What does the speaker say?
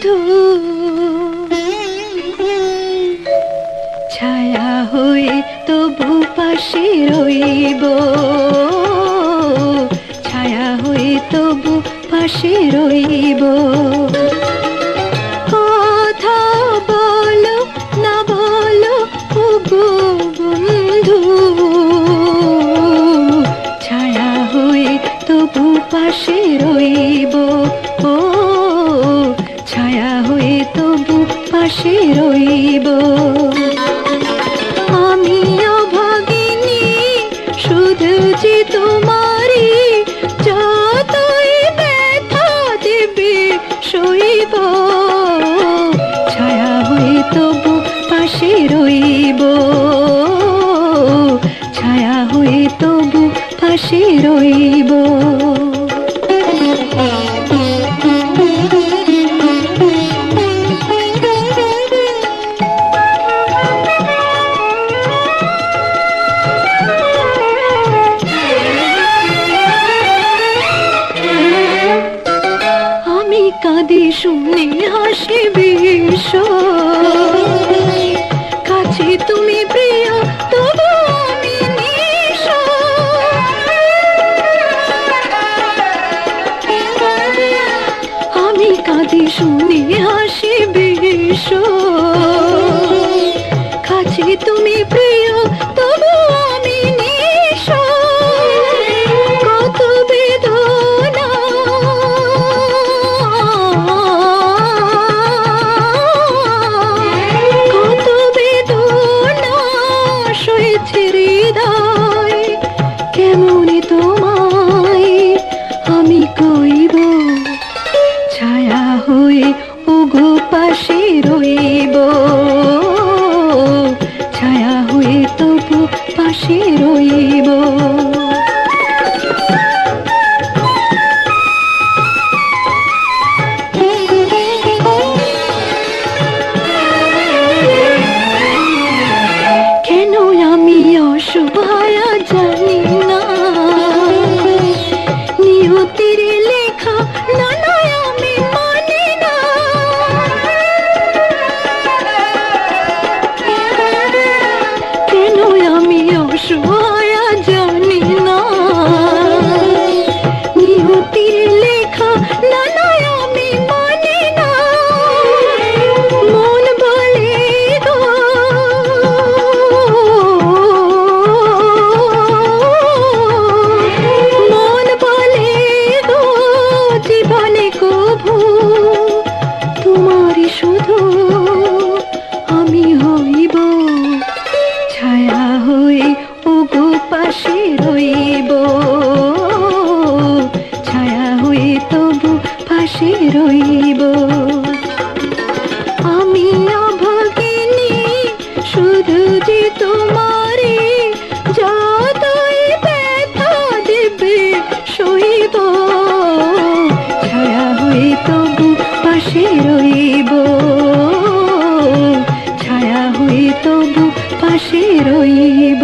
বন্ধু, ছায়া হয়ে তবু পাশে রইব, ছায়া হয়ে তবু পাশে রইব। কথা বলো না বলো ওগো বন্ধু, ছায়া হয়ে তবু পাশে রইব, ও ছায়া হয়ে তবু পাশে রইব। আমি অভাগিনী শুধু যে তোমারই, যতই ব্যথা দেবে সইব, ছায়া হয়ে তবু পাশে রইব, ছায়া হয়ে তবু পাশে রইব। কাঁদে শুনে হাসি বিশ্ব, কাছে তুমি প্রিয় তবু আমি নিঃস্ব। আমি কাঁদে শুনে হাসি বিশ্ব, কাছে তুমি প্রিয় তবু আমি নিঃস্ব। কত বেদনা হৃদয়, কেমনে তোমায় আমি কইব, ছায়া হয়ে ওগো পাশে রইব, ছায়া হয়ে তবু পাশে রইব। অসহায় জানি না, নিয়তির লেখা না নয় আমি মানি না। কেন আমি অসহায় জানি না, নিয়তির লেখা না নয় আমি মানি না। মন বলে গো তোমারই শুধু আমি হইব, ছায়া হয়ে ওগো পাশে রইব, ছায়া হয়ে তবু পাশে রইব। আমি অভাগিনী শুধু যে তোমারই, যতই ব্যথা দেবে সইব, ছায়া হয়ে তবু পাশে রইব, ছায়া হয়ে তবু পাশে রইব।